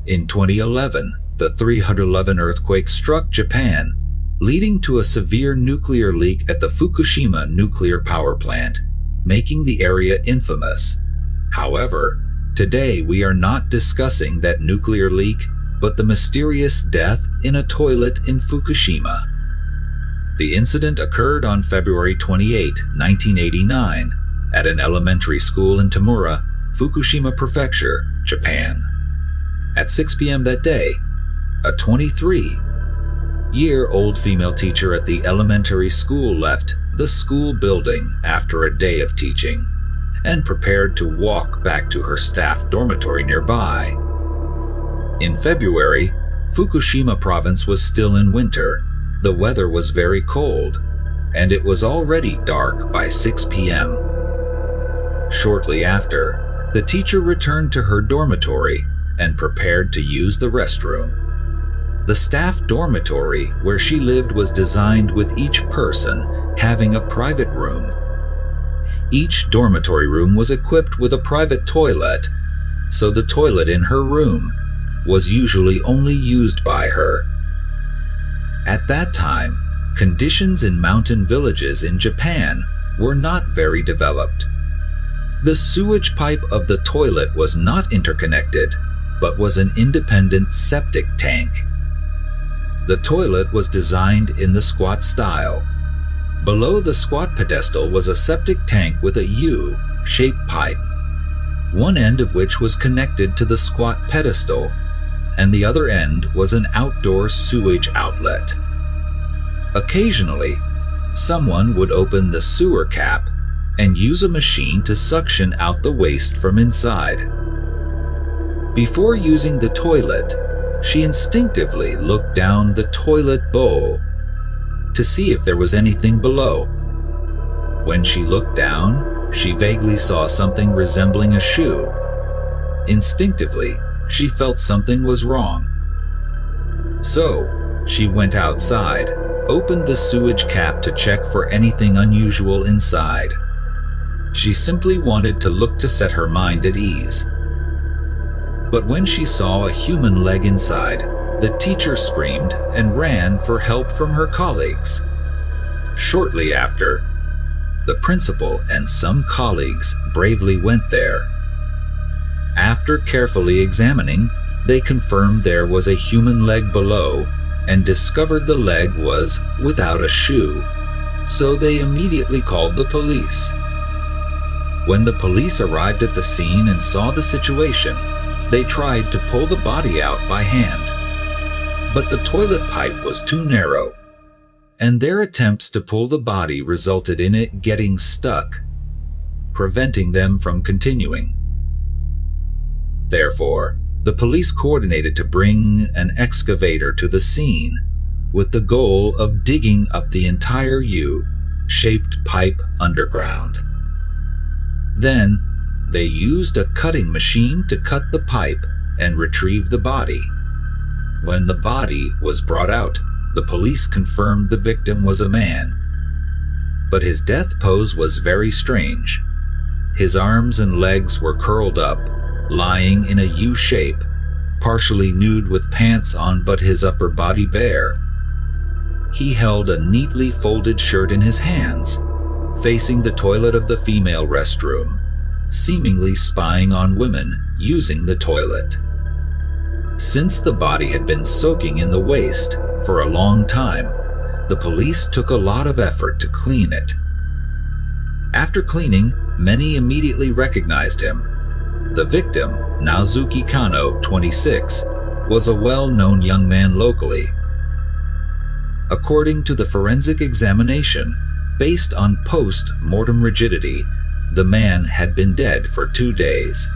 In 2011, the 311 earthquake struck Japan, leading to a severe nuclear leak at the Fukushima nuclear power plant, making the area infamous. However, today we are not discussing that nuclear leak, but the mysterious death in a toilet in Fukushima. The incident occurred on February 28, 1989, at an elementary school in Tamura, Fukushima Prefecture, Japan. At 6 p.m. that day, a 23-year-old female teacher at the elementary school left the school building after a day of teaching and prepared to walk back to her staff dormitory nearby. In February, Fukushima province was still in winter. The weather was very cold, and it was already dark by 6 p.m. Shortly after, the teacher returned to her dormitory and prepared to use the restroom. The staff dormitory where she lived was designed with each person having a private room. Each dormitory room was equipped with a private toilet, so the toilet in her room was usually only used by her. At that time, conditions in mountain villages in Japan were not very developed. The sewage pipe of the toilet was not interconnected, but was an independent septic tank. The toilet was designed in the squat style. Below the squat pedestal was a septic tank with a U-shaped pipe, one end of which was connected to the squat pedestal, and the other end was an outdoor sewage outlet. Occasionally, someone would open the sewer cap and use a machine to suction out the waste from inside. Before using the toilet, she instinctively looked down the toilet bowl to see if there was anything below. When she looked down, she vaguely saw something resembling a shoe. Instinctively, she felt something was wrong. So, she went outside, opened the sewage cap to check for anything unusual inside. She simply wanted to look to set her mind at ease. But when she saw a human leg inside, the teacher screamed and ran for help from her colleagues. Shortly after, the principal and some colleagues bravely went there. After carefully examining, they confirmed there was a human leg below and discovered the leg was without a shoe, so they immediately called the police. When the police arrived at the scene and saw the situation, they tried to pull the body out by hand. But the toilet pipe was too narrow, and their attempts to pull the body resulted in it getting stuck, preventing them from continuing. Therefore, the police coordinated to bring an excavator to the scene with the goal of digging up the entire U-shaped pipe underground. Then, they used a cutting machine to cut the pipe and retrieve the body. When the body was brought out, the police confirmed the victim was a man. But his death pose was very strange. His arms and legs were curled up, lying in a U shape, partially nude with pants on but his upper body bare. He held a neatly folded shirt in his hands, facing the toilet of the female restroom, seemingly spying on women using the toilet. Since the body had been soaking in the waste for a long time, the police took a lot of effort to clean it. After cleaning, many immediately recognized him. The victim, Naozuki Kanno, 26, was a well-known young man locally. According to the forensic examination, based on post-mortem rigidity, the man had been dead for 2 days.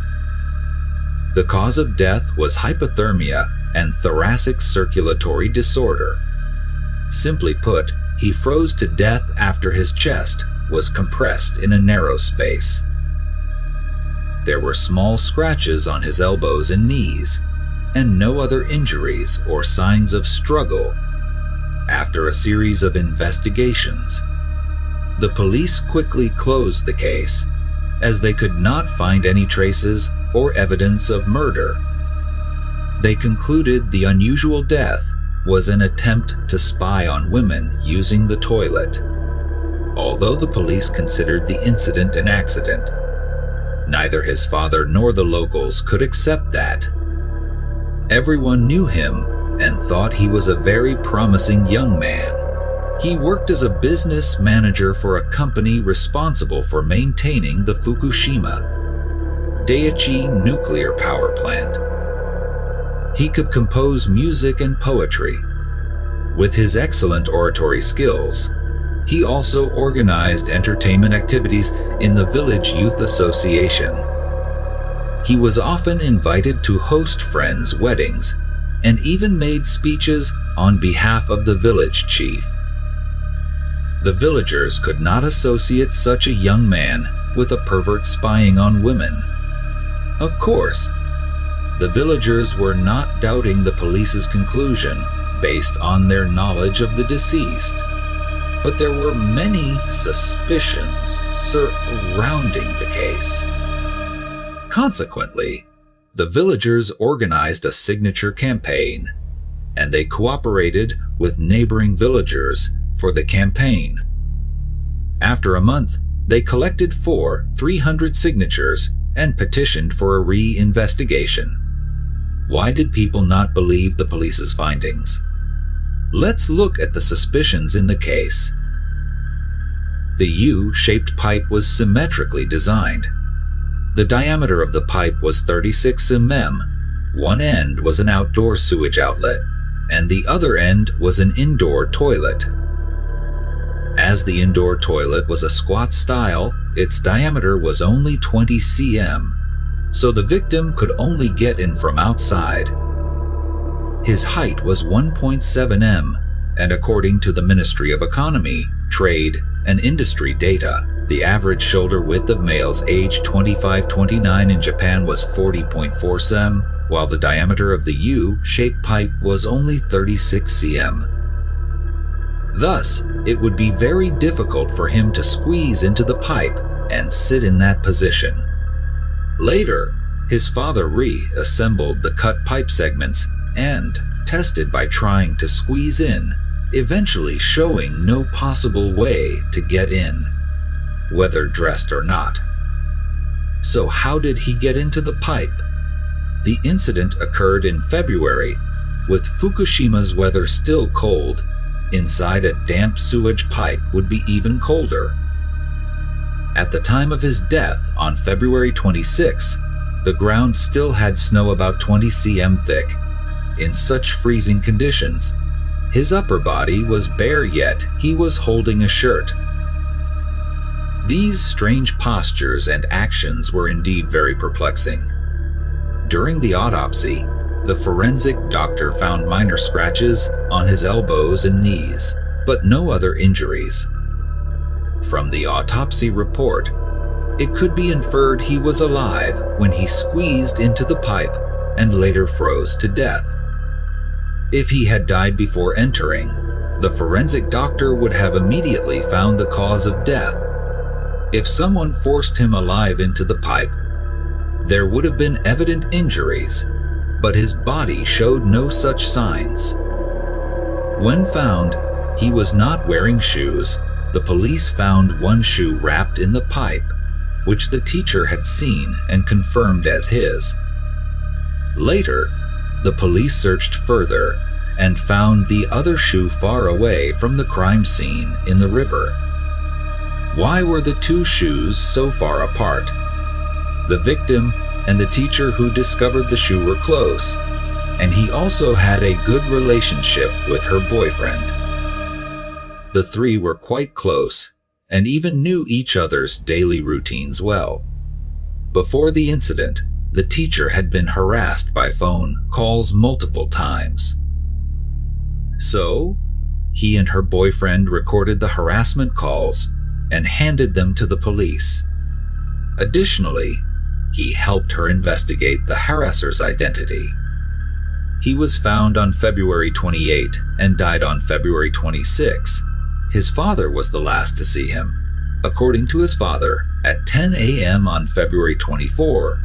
The cause of death was hypothermia and thoracic circulatory disorder. Simply put, he froze to death after his chest was compressed in a narrow space. There were small scratches on his elbows and knees, and no other injuries or signs of struggle. After a series of investigations, the police quickly closed the case, as they could not find any traces or evidence of murder. They concluded the unusual death was an attempt to spy on women using the toilet. Although the police considered the incident an accident, neither his father nor the locals could accept that. Everyone knew him and thought he was a very promising young man. He worked as a business manager for a company responsible for maintaining the Fukushima Daiichi nuclear power plant. He could compose music and poetry. With his excellent oratory skills, he also organized entertainment activities in the village youth association. He was often invited to host friends' weddings and even made speeches on behalf of the village chief. The villagers could not associate such a young man with a pervert spying on women. Of course, the villagers were not doubting the police's conclusion based on their knowledge of the deceased, but there were many suspicions surrounding the case. Consequently, the villagers organized a signature campaign, and they cooperated with neighboring villagers for the campaign. After a month, they collected 300 signatures and petitioned for a re-investigation. Why did people not believe the police's findings? Let's look at the suspicions in the case. The U-shaped pipe was symmetrically designed. The diameter of the pipe was 36 mm. One end was an outdoor sewage outlet, and the other end was an indoor toilet. As the indoor toilet was a squat style, its diameter was only 20 cm, so the victim could only get in from outside. His height was 1.7 m, and according to the Ministry of Economy, Trade, and Industry data, the average shoulder width of males aged 25-29 in Japan was 40.4 cm, while the diameter of the U-shaped pipe was only 36 cm. Thus, it would be very difficult for him to squeeze into the pipe and sit in that position. Later, his father reassembled the cut pipe segments and tested by trying to squeeze in, eventually showing no possible way to get in, whether dressed or not. So how did he get into the pipe? The incident occurred in February, with Fukushima's weather still cold. Inside a damp sewage pipe would be even colder. At the time of his death on February 26, the ground still had snow about 20 cm thick. In such freezing conditions, his upper body was bare, yet he was holding a shirt. These strange postures and actions were indeed very perplexing. During the autopsy, the forensic doctor found minor scratches on his elbows and knees, but no other injuries. From the autopsy report, it could be inferred he was alive when he squeezed into the pipe and later froze to death. If he had died before entering, the forensic doctor would have immediately found the cause of death. If someone forced him alive into the pipe, there would have been evident injuries, but his body showed no such signs. When found, he was not wearing shoes. The police found one shoe wrapped in the pipe, which the teacher had seen and confirmed as his. Later, the police searched further and found the other shoe far away from the crime scene in the river. Why were the two shoes so far apart? The victim and the teacher who discovered the shoe were close, and he also had a good relationship with her boyfriend. The three were quite close and even knew each other's daily routines well. Before the incident, the teacher had been harassed by phone calls multiple times. So, he and her boyfriend recorded the harassment calls and handed them to the police. Additionally, he helped her investigate the harasser's identity. He was found on February 28 and died on February 26. His father was the last to see him. According to his father, at 10 a.m. on February 24,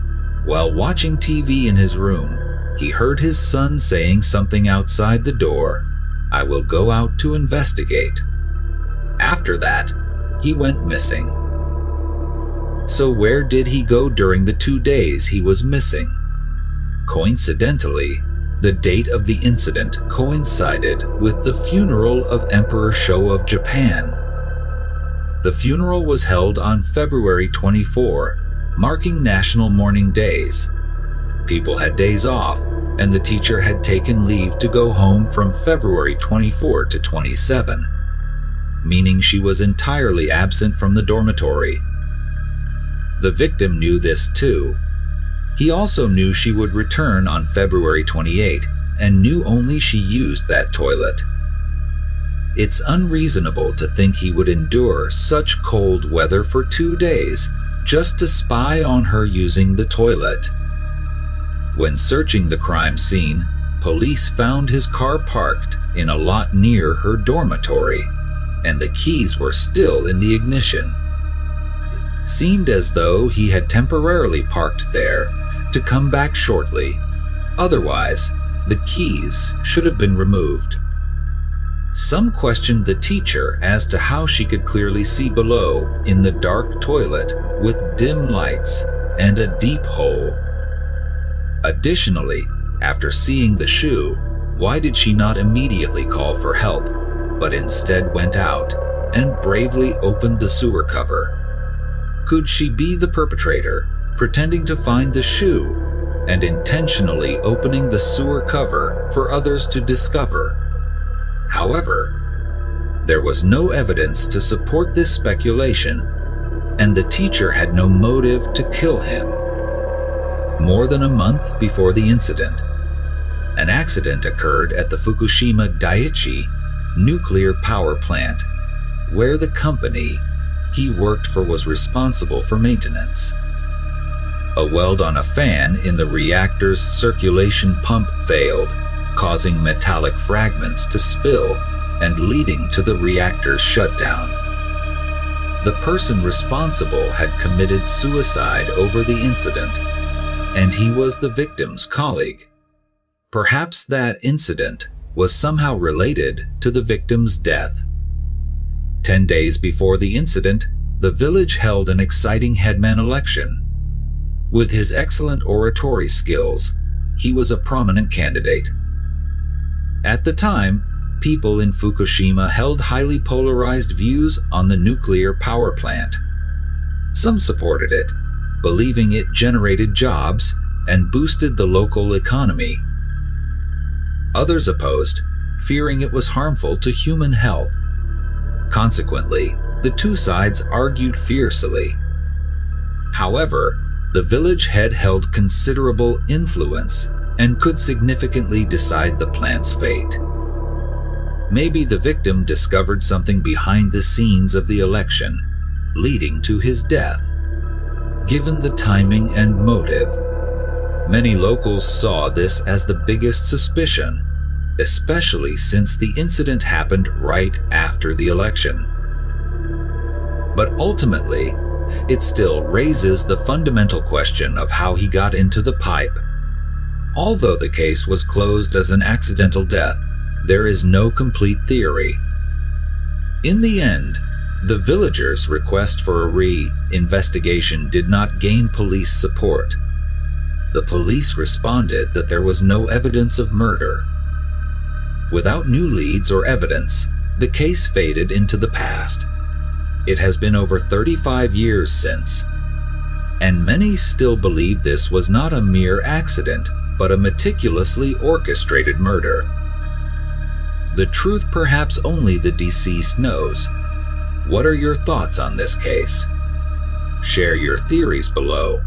while watching TV in his room, he heard his son saying something outside the door. "I will go out to investigate." After that, he went missing. So where did he go during the 2 days he was missing? Coincidentally, the date of the incident coincided with the funeral of Emperor Sho of Japan. The funeral was held on February 24, marking National Mourning Days. People had days off, and the teacher had taken leave to go home from February 24 to 27, meaning she was entirely absent from the dormitory. The victim knew this too. He also knew she would return on February 28 and knew only she used that toilet. It's unreasonable to think he would endure such cold weather for 2 days just to spy on her using the toilet. When searching the crime scene, police found his car parked in a lot near her dormitory, and the keys were still in the ignition. Seemed as though he had temporarily parked there to come back shortly. Otherwise, the keys should have been removed. Some questioned the teacher as to how she could clearly see below in the dark toilet with dim lights and a deep hole. Additionally, after seeing the shoe, why did she not immediately call for help, but instead went out and bravely opened the sewer cover? Could she be the perpetrator, pretending to find the shoe and intentionally opening the sewer cover for others to discover? However, there was no evidence to support this speculation, and the teacher had no motive to kill him. More than a month before the incident, an accident occurred at the Fukushima Daiichi nuclear power plant, where the company he worked for was responsible for maintenance. A weld on a fan in the reactor's circulation pump failed, causing metallic fragments to spill and leading to the reactor's shutdown. The person responsible had committed suicide over the incident, and he was the victim's colleague. Perhaps that incident was somehow related to the victim's death. 10 days before the incident, the village held an exciting headman election. With his excellent oratory skills, he was a prominent candidate. At the time, people in Fukushima held highly polarized views on the nuclear power plant. Some supported it, believing it generated jobs and boosted the local economy. Others opposed, fearing it was harmful to human health. Consequently, the two sides argued fiercely. However, the village head held considerable influence and could significantly decide the plant's fate. Maybe the victim discovered something behind the scenes of the election, leading to his death. Given the timing and motive, many locals saw this as the biggest suspicion, especially since the incident happened right after the election. But ultimately, it still raises the fundamental question of how he got into the pipe. Although the case was closed as an accidental death, there is no complete theory. In the end, the villagers' request for a re-investigation did not gain police support. The police responded that there was no evidence of murder. Without new leads or evidence, the case faded into the past. It has been over 35 years since, and many still believe this was not a mere accident, but a meticulously orchestrated murder. The truth perhaps only the deceased knows. What are your thoughts on this case? Share your theories below.